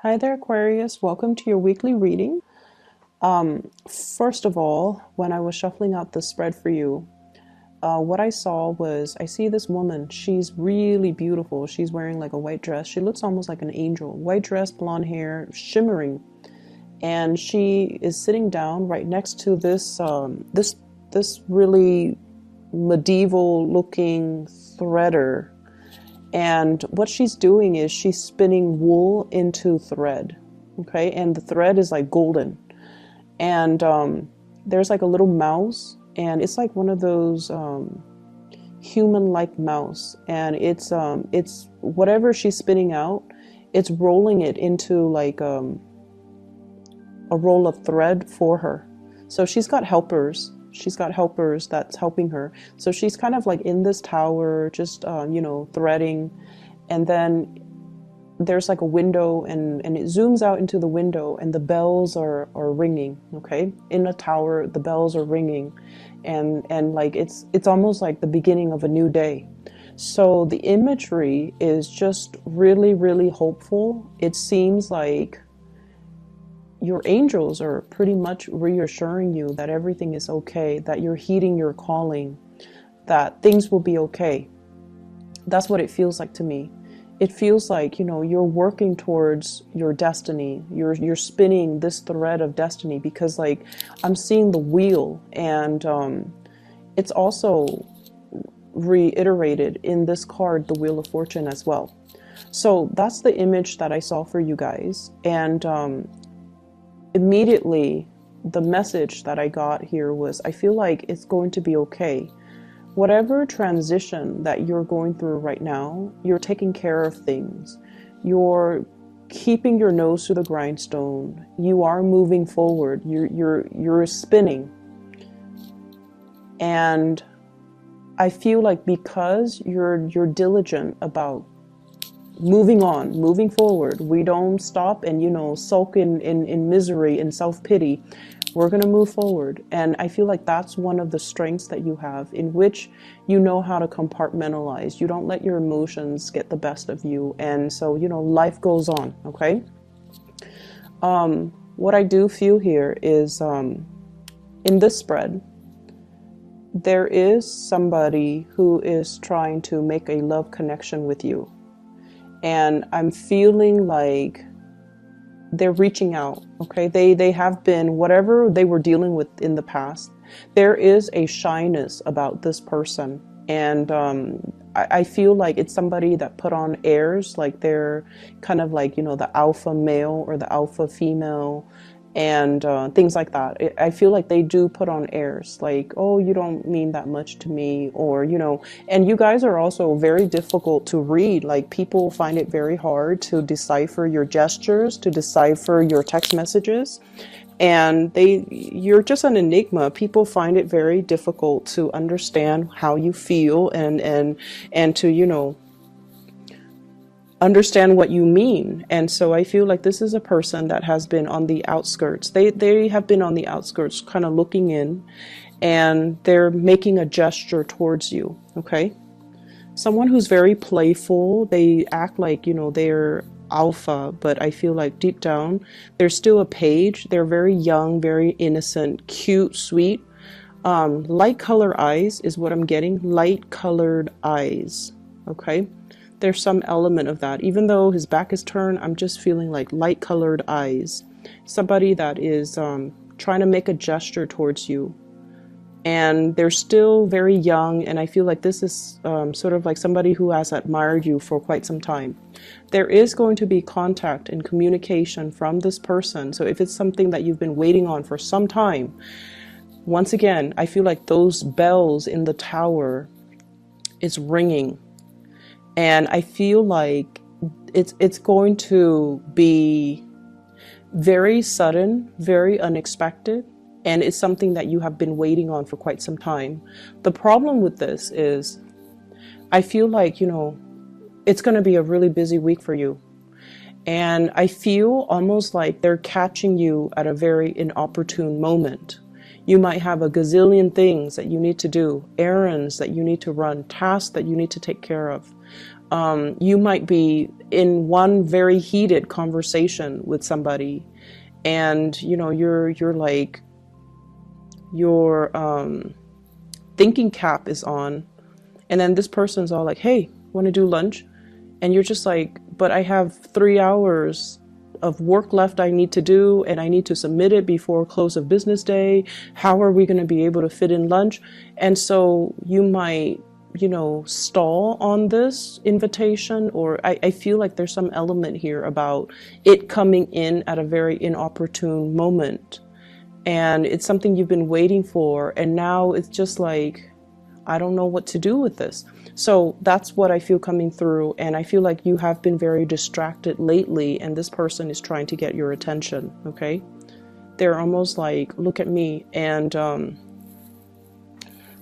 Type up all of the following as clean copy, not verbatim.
Hi there, Aquarius. Welcome to your weekly reading. First of all, when I was shuffling out the spread for you, what I saw was I see this woman. She's really beautiful. She's wearing like a white dress. She looks almost like an angel. White dress, blonde hair, shimmering. And she is sitting down right next to this really medieval looking threader. And what she's doing is she's spinning wool into thread. Okay, and the thread is like golden. And there's like a little mouse, and it's like one of those human-like mouse. And it's whatever she's spinning out, it's rolling it into like a roll of thread for her. So she's got helpers. She's got helpers that's helping her. So she's kind of like in this tower, just, threading. And then there's like a window, and it zooms out into the window, and the bells are ringing, okay? In the tower, the bells are ringing. And like it's almost like the beginning of a new day. So the imagery is just really, really hopeful. It seems like your angels are pretty much reassuring you that everything is okay, that you're heeding your calling, that things will be okay. That's what it feels like to me. It feels like, you're working towards your destiny. You're spinning this thread of destiny, because like I'm seeing the wheel, and it's also reiterated in this card, the Wheel of Fortune, as well. So that's the image that I saw for you guys. And immediately the message that I got here was, I feel like it's going to be okay. Whatever transition that you're going through right now, you're taking care of things. You're keeping your nose to the grindstone. You are moving forward. You're spinning. And I feel like because you're diligent about moving on, moving forward, we don't stop and sulk in misery and self-pity. We're going to move forward. And I feel like that's one of the strengths that you have, in which you know how to compartmentalize. You don't let your emotions get the best of you. And so, life goes on. Okay. What I do feel here is, in this spread, there is somebody who is trying to make a love connection with you. And I'm feeling like they're reaching out, okay? They have been, whatever they were dealing with in the past, there is a shyness about this person. And I feel like it's somebody that put on airs, like they're kind of like, the alpha male or the alpha female, and things like that. I feel like they do put on airs, like, oh, you don't mean that much to me, or, and you guys are also very difficult to read. Like, people find it very hard to decipher your gestures, to decipher your text messages, and you're just an enigma. People find it very difficult to understand how you feel, and to, understand what you mean. And so I feel like this is a person that has been on the outskirts. They have been on the outskirts, kind of looking in, and they're making a gesture towards you. Okay. Someone who's very playful. They act like, they're alpha, but I feel like deep down, they're still a page. They're very young, very innocent, cute, sweet. Light color eyes is what I'm getting. Light colored eyes. Okay. There's some element of that. Even though his back is turned, I'm just feeling like light colored eyes. Somebody that is trying to make a gesture towards you. And they're still very young, and I feel like this is sort of like somebody who has admired you for quite some time. There is going to be contact and communication from this person. So if it's something that you've been waiting on for some time, once again, I feel like those bells in the tower is ringing. And I feel like it's going to be very sudden, very unexpected, and it's something that you have been waiting on for quite some time. The problem with this is, I feel like, it's going to be a really busy week for you. And I feel almost like they're catching you at a very inopportune moment. You might have a gazillion things that you need to do, errands that you need to run, tasks that you need to take care of. You might be in one very heated conversation with somebody, and you know, you're like, your thinking cap is on, and then this person's all like, hey, want to do lunch? And you're just like, but I have 3 hours of work left I need to do, and I need to submit it before close of business day. How are we going to be able to fit in lunch? And so you might, you know, stall on this invitation, or I feel like there's some element here about it coming in at a very inopportune moment. And it's something you've been waiting for, and now it's just like, I don't know what to do with this. So that's what I feel coming through, and I feel like you have been very distracted lately, and this person is trying to get your attention, okay? They're almost like, look at me, and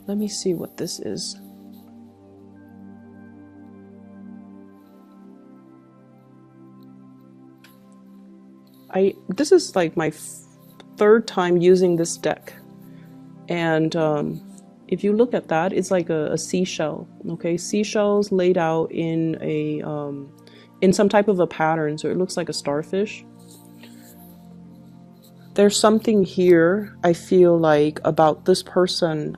let me see what this is. This is like my third time using this deck, and if you look at that, it's like a seashell, okay? Seashells laid out in a in some type of a pattern, so it looks like a starfish. There's something here, I feel like, about this person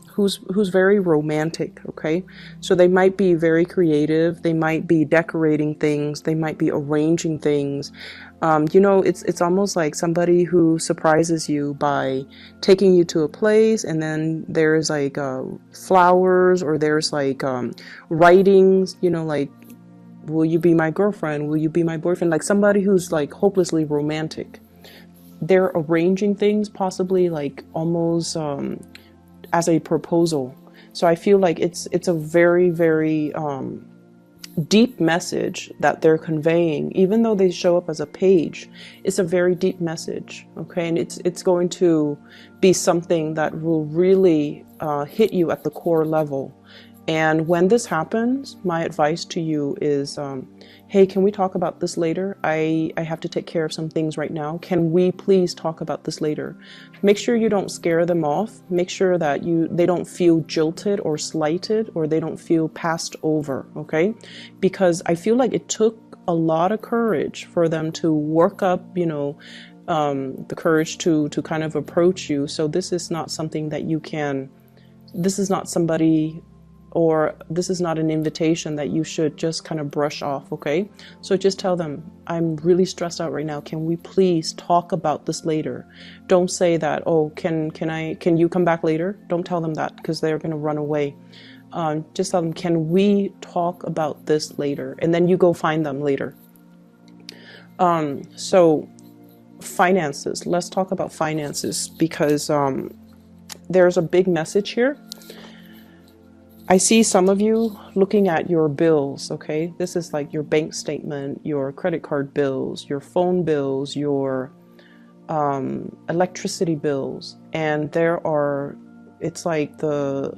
who's very romantic, okay? So they might be very creative, they might be decorating things, they might be arranging things. You know, it's almost like somebody who surprises you by taking you to a place, and then there's like flowers, or there's like writings, you know, like, will you be my girlfriend? Will you be my boyfriend? Like somebody who's like hopelessly romantic. They're arranging things, possibly like almost as a proposal. So I feel like it's a very, very deep message that they're conveying. Even though they show up as a page, it's a very deep message, okay? And it's going to be something that will really hit you at the core level. And when this happens, my advice to you is, hey, can we talk about this later? I have to take care of some things right now. Can we please talk about this later? Make sure you don't scare them off. Make sure that they don't feel jilted or slighted, or they don't feel passed over, okay? Because I feel like it took a lot of courage for them to work up, you know, the courage to kind of approach you. So this is not something that you can, this is not somebody, or this is not an invitation that you should just kind of brush off, okay? So just tell them, I'm really stressed out right now. Can we please talk about this later? Don't say that, oh, can you come back later? Don't tell them that, because they're going to run away. Just tell them, can we talk about this later? And then you go find them later. So finances, let's talk about finances, because there's a big message here. I see some of you looking at your bills, okay? This is like your bank statement, your credit card bills, your phone bills, your electricity bills. And it's like the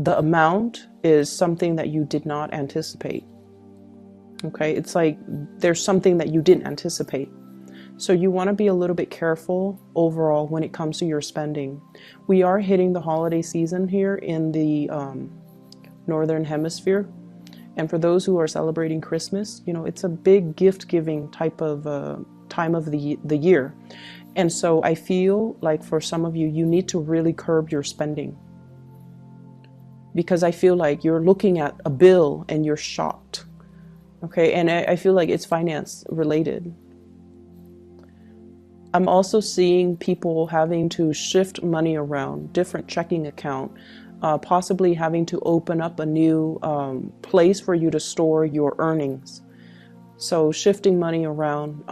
amount is something that you did not anticipate, okay? It's like there's something that you didn't anticipate. So you want to be a little bit careful overall when it comes to your spending. We are hitting the holiday season here in the Northern Hemisphere. And for those who are celebrating Christmas, you know, it's a big gift-giving type of time of the year. And so I feel like for some of you, you need to really curb your spending. Because I feel like you're looking at a bill and you're shocked. Okay, and I feel like it's finance related. I'm also seeing people having to shift money around, different checking account, possibly having to open up a new place for you to store your earnings. So shifting money around.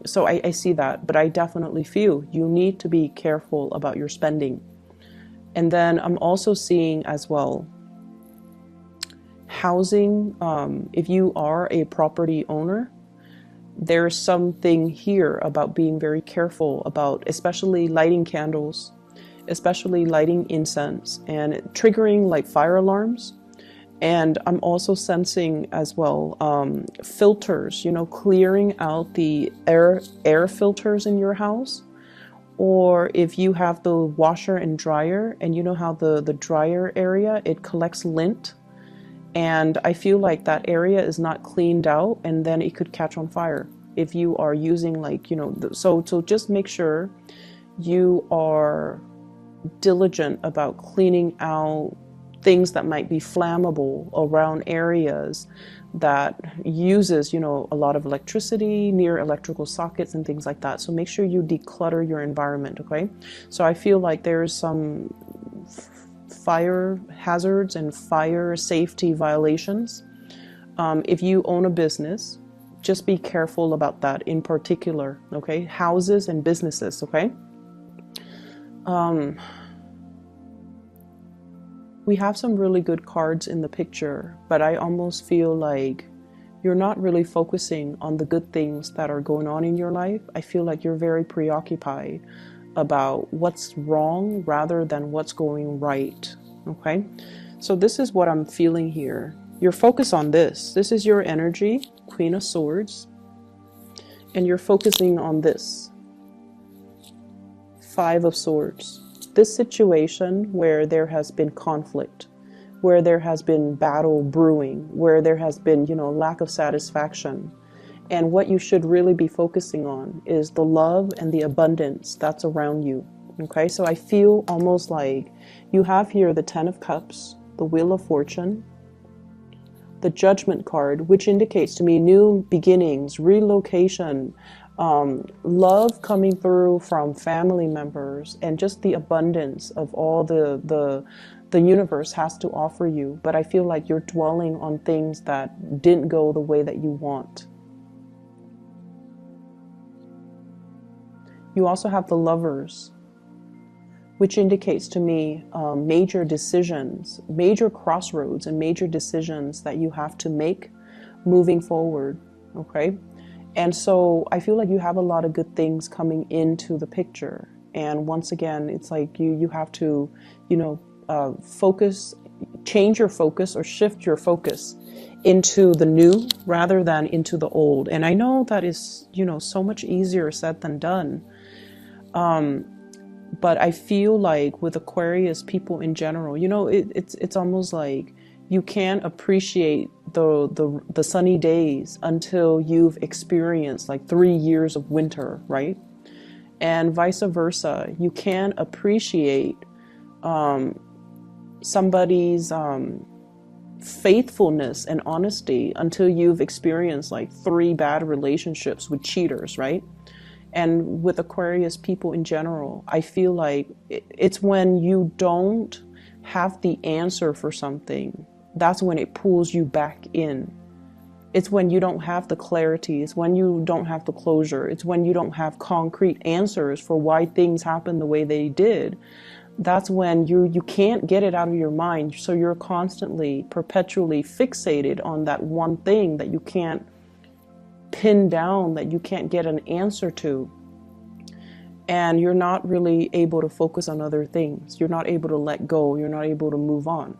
So I see that, but I definitely feel you need to be careful about your spending. And then I'm also seeing as well, housing, if you are a property owner, there's something here about being very careful about, especially lighting candles, especially lighting incense, and triggering like fire alarms. And I'm also sensing as well filters, you know, clearing out the air filters in your house. Or if you have the washer and dryer, and you know how the dryer area, it collects lint. And I feel like that area is not cleaned out, and then it could catch on fire if you are using, like, you know, so just make sure you are diligent about cleaning out things that might be flammable around areas that uses, you know, a lot of electricity, near electrical sockets and things like that. So make sure you declutter your environment, okay? So I feel like there's some fire hazards and fire safety violations. If you own a business, just be careful about that in particular, okay? Houses and businesses, okay? We have some really good cards in the picture, but I almost feel like you're not really focusing on the good things that are going on in your life. I feel like you're very preoccupied about what's wrong rather than what's going right, okay? So this is what I'm feeling here. You're focused on this. This is your energy, Queen of Swords, and you're focusing on this, Five of Swords. This situation where there has been conflict, where there has been battle brewing, where there has been, you know, lack of satisfaction. And what you should really be focusing on is the love and the abundance that's around you. Okay, so I feel almost like you have here the Ten of Cups, the Wheel of Fortune, the Judgment card, which indicates to me new beginnings, relocation, love coming through from family members, and just the abundance of all the universe has to offer you. But I feel like you're dwelling on things that didn't go the way that you want. You also have the Lovers, which indicates to me major decisions, major crossroads and major decisions that you have to make moving forward, okay? And so I feel like you have a lot of good things coming into the picture. And once again, it's like you have to, you know, focus, change your focus or shift your focus into the new rather than into the old. And I know that is, you know, so much easier said than done. But I feel like with Aquarius people in general, you know, it's almost like you can't appreciate the sunny days until you've experienced like 3 years of winter, right? And vice versa. You can't appreciate somebody's faithfulness and honesty until you've experienced like 3 bad relationships with cheaters, right? And with Aquarius people in general, I feel like it's when you don't have the answer for something, that's when it pulls you back in. It's when you don't have the clarity. It's when you don't have the closure. It's when you don't have concrete answers for why things happen the way they did. That's when you can't get it out of your mind. So you're constantly, perpetually fixated on that one thing that you can't pin down, that you can't get an answer to. And you're not really able to focus on other things. You're not able to let go. You're not able to move on.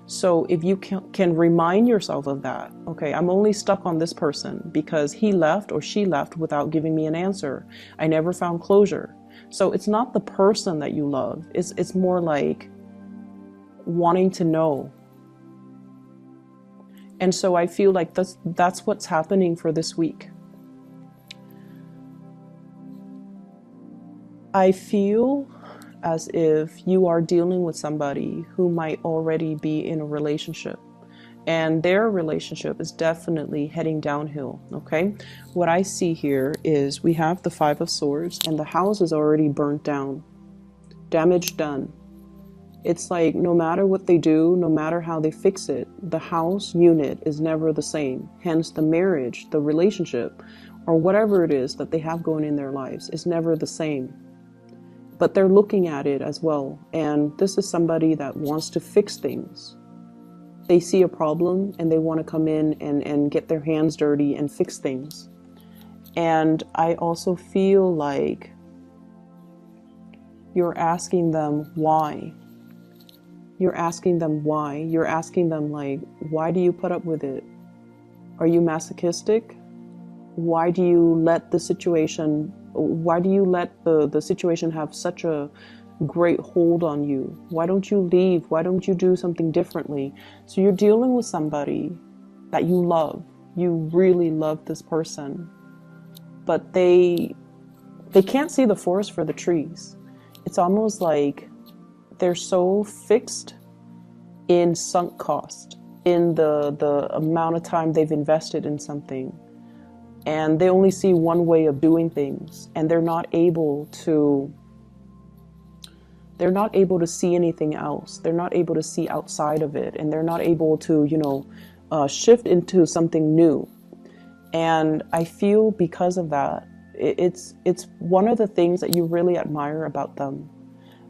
So if you can remind yourself of that, okay, I'm only stuck on this person because he left or she left without giving me an answer. I never found closure. So it's not the person that you love. It's more like wanting to know. And so I feel like that's what's happening for this week. I feel as if you are dealing with somebody who might already be in a relationship, and their relationship is definitely heading downhill, okay? What I see here is we have the Five of Swords, and the house is already burnt down, damage done. It's like no matter what they do, no matter how they fix it, the house unit is never the same. Hence the marriage, the relationship, or whatever it is that they have going in their lives is never the same. But they're looking at it as well. And this is somebody that wants to fix things. They see a problem and they want to come in and get their hands dirty and fix things. And I also feel like you're asking them why. You're asking them why. You're asking them like, why do you put up with it? Are you masochistic? Why do you let the situation have such a great hold on you. Why don't you leave? Why don't you do something differently? So you're dealing with somebody that you love. You really love this person, but they can't see the forest for the trees. It's almost like they're so fixed in sunk cost, in the amount of time they've invested in something, and they only see one way of doing things, and they're not able to see anything else. They're not able to see outside of it, and they're not able to, shift into something new. And I feel because of that, it's one of the things that you really admire about them.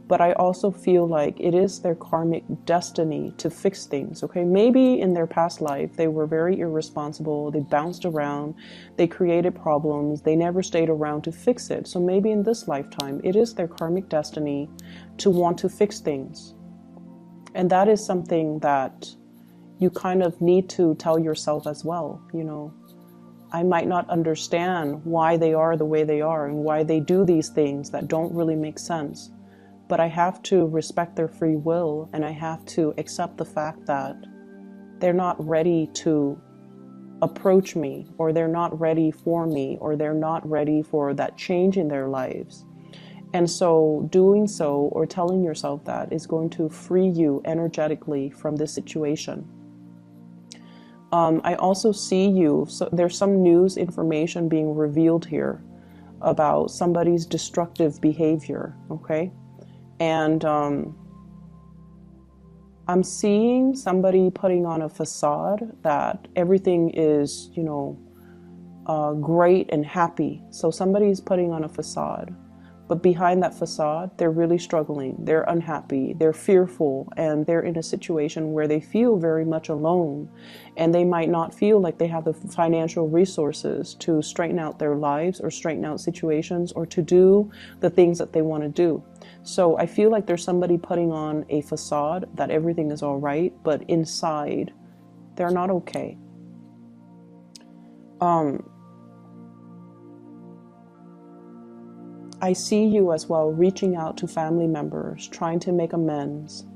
But I also feel like it is their karmic destiny to fix things, okay? Maybe in their past life, they were very irresponsible. They bounced around. They created problems. They never stayed around to fix it. So maybe in this lifetime, it is their karmic destiny to want to fix things. And that is something that you kind of need to tell yourself as well. I might not understand why they are the way they are and why they do these things that don't really make sense. But I have to respect their free will, and I have to accept the fact that they're not ready to approach me, or they're not ready for me, or they're not ready for that change in their lives. And so doing so, or telling yourself that, is going to free you energetically from this situation. I also see you, so there's some news information being revealed here about somebody's destructive behavior, okay? And I'm seeing somebody putting on a facade that everything is, great and happy. So somebody's putting on a facade. But behind that facade, they're really struggling. They're unhappy. They're fearful. And they're in a situation where they feel very much alone. And they might not feel like they have the financial resources to straighten out their lives, or straighten out situations, or to do the things that they want to do. So I feel like there's somebody putting on a facade that everything is all right, but inside, they're not okay. I see you as well reaching out to family members, trying to make amends.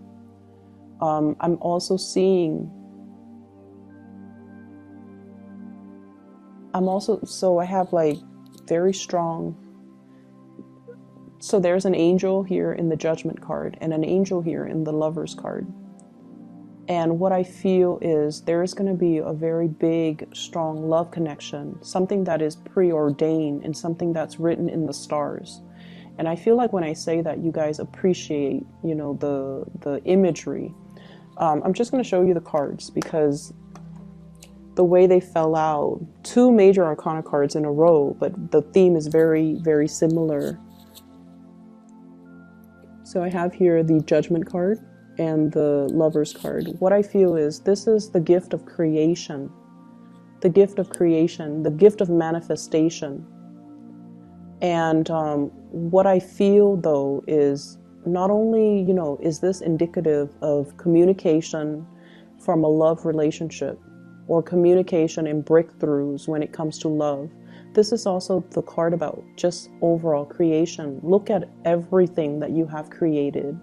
I'm also seeing, so I have like very strong, so there's an angel here in the Judgment card and an angel here in the Lovers card. And what I feel is there is going to be a very big, strong love connection, something that is preordained and something that's written in the stars. And I feel like when I say that, you guys appreciate, the imagery. I'm just going to show you the cards because the way they fell out, 2 major arcana cards in a row, but the theme is very, very similar. So I have here the Judgment card and the Lovers card. What I feel is this is the gift of creation, the gift of creation, the gift of manifestation. And what I feel though is not only, is this indicative of communication from a love relationship, or communication and breakthroughs when it comes to love. This is also the card about just overall creation. Look at everything that you have created.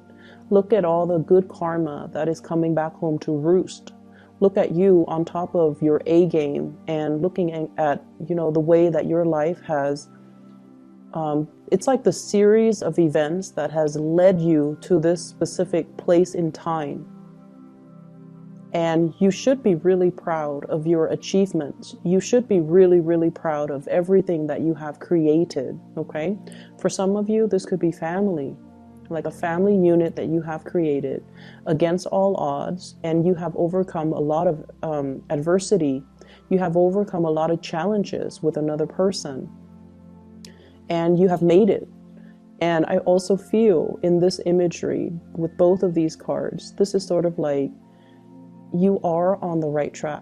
Look at all the good karma that is coming back home to roost. Look at you on top of your A game and looking at, the way that your life has, it's like the series of events that has led you to this specific place in time. And you should be really proud of your achievements. You should be really, really proud of everything that you have created, okay? For some of you, this could be family, like a family unit that you have created against all odds, and you have overcome a lot of adversity. You have overcome a lot of challenges with another person, and you have made it. And I also feel in this imagery with both of these cards, this is sort of like, you are on the right track,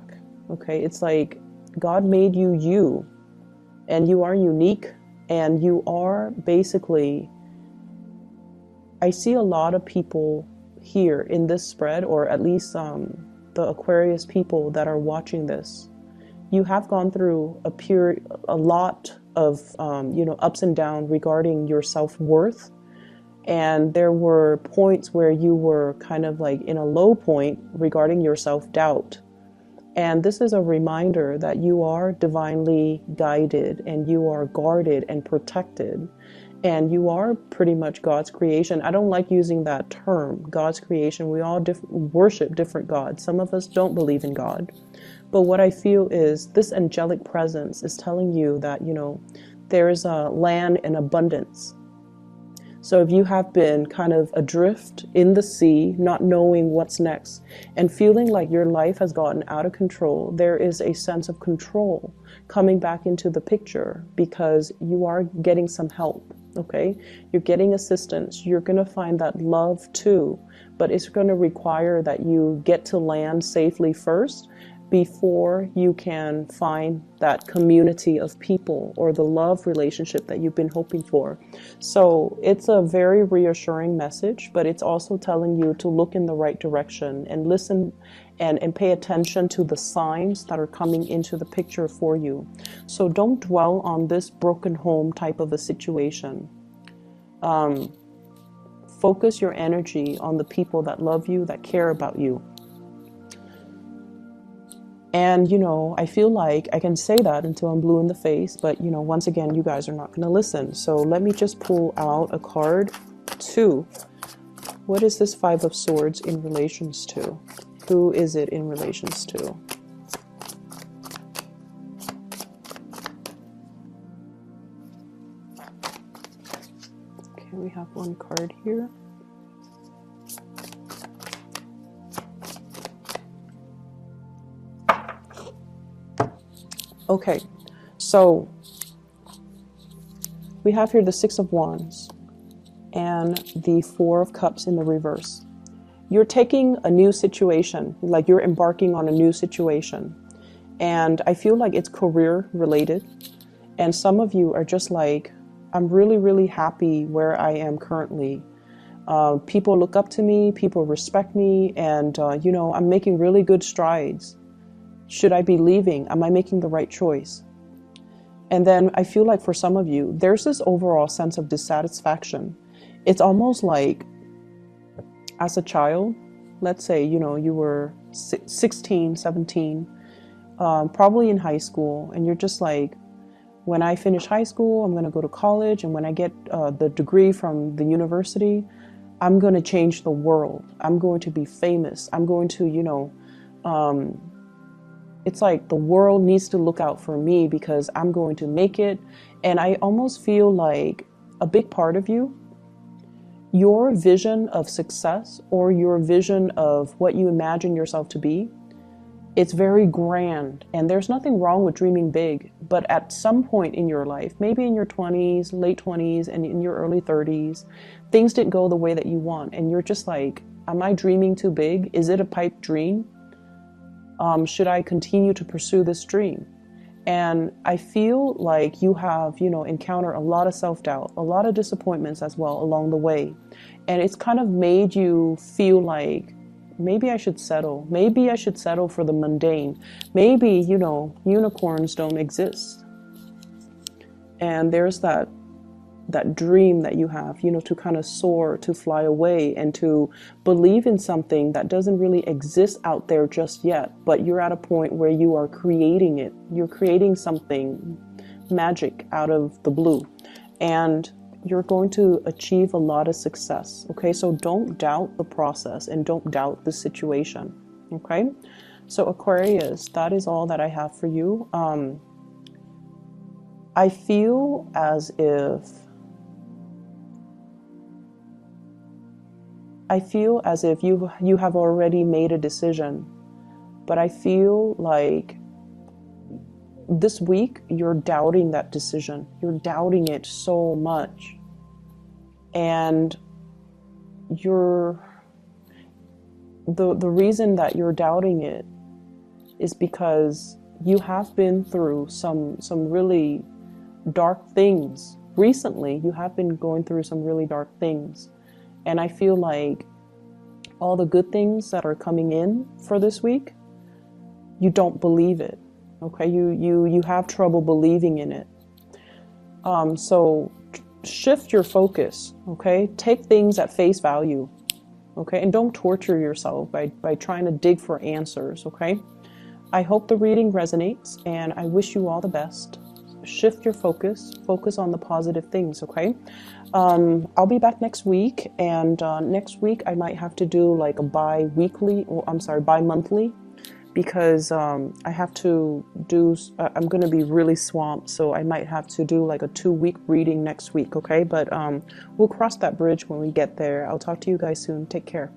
okay? It's like God made you, and you are unique, and you are basically, I see a lot of people here in this spread, or at least the Aquarius people that are watching this. You have gone through a lot of ups and downs regarding your self-worth And there were points where you were kind of like in a low point regarding your self-doubt. And this is a reminder that you are divinely guided and you are guarded and protected. And you are pretty much God's creation. I don't like using that term, God's creation. We all worship different gods. Some of us don't believe in God. But what I feel is this angelic presence is telling you that, you know, there's a land in abundance. So if you have been kind of adrift in the sea, not knowing what's next, and feeling like your life has gotten out of control, there is a sense of control coming back into the picture because you are getting some help, okay? You're getting assistance. You're going to find that love too, but it's going to require that you get to land safely first before you can find that community of people or the love relationship that you've been hoping for. So it's a very reassuring message, but it's also telling you to look in the right direction and listen and pay attention to the signs that are coming into the picture for you. So don't dwell on this broken home type of a situation. Focus your energy on the people that love you, that care about you. And, you know, I feel like I can say that until I'm blue in the face, but, you know, once again, you guys are not going to listen. So let me just pull out a card. 2. What is this 5 of Swords in relations to? Who is it in relations to? Okay, we have one card here. Okay, so we have here the 6 of Wands and the 4 of Cups in the reverse. You're taking a new situation, like you're embarking on a new situation. And I feel like it's career related. And some of you are just like, I'm really, really happy where I am currently. People look up to me, people respect me, and, you know, I'm making really good strides. Should I be leaving? Am I making the right choice? And then I feel like for some of you, there's this overall sense of dissatisfaction. It's almost like as a child, let's say, you know, you were 16, 17, probably in high school, and you're just like, when I finish high school, I'm going to go to college, and when I get the degree from the university, I'm going to change the world. I'm going to be famous. I'm going to, you know, it's like the world needs to look out for me because I'm going to make it. And I almost feel like a big part of you, your vision of success or your vision of what you imagine yourself to be, it's very grand. And there's nothing wrong with dreaming big. But at some point in your life, maybe in your 20s, late 20s, and in your early 30s, things didn't go the way that you want. And you're just like, am I dreaming too big? Is it a pipe dream? Should I continue to pursue this dream? And I feel like you have, you know, encountered a lot of self-doubt, a lot of disappointments as well along the way. And it's kind of made you feel like, maybe I should settle. Maybe I should settle for the mundane. Maybe, you know, unicorns don't exist. And there's that dream that you have, you know, to kind of soar, to fly away, and to believe in something that doesn't really exist out there just yet, but you're at a point where you are creating it. You're creating something magic out of the blue, and you're going to achieve a lot of success. Okay, so don't doubt the process and don't doubt the situation. Okay, so Aquarius, that is all that I have for you. I feel as if you have already made a decision, but I feel like this week you're doubting that decision. You're doubting it so much. And the reason that you're doubting it is because you have been through some really dark things. Recently, you have been going through some really dark things. And I feel like all the good things that are coming in for this week, you don't believe it. Okay, you have trouble believing in it. So shift your focus, okay? Take things at face value, okay? And don't torture yourself by trying to dig for answers, okay? I hope the reading resonates, and I wish you all the best. Shift your focus on the positive things, okay? I'll be back next week, and next week I might have to do like a bi-monthly, because I have to do, I'm going to be really swamped, so I might have to do like a 2-week reading next week, okay? But we'll cross that bridge when we get there. I'll talk to you guys soon. Take care.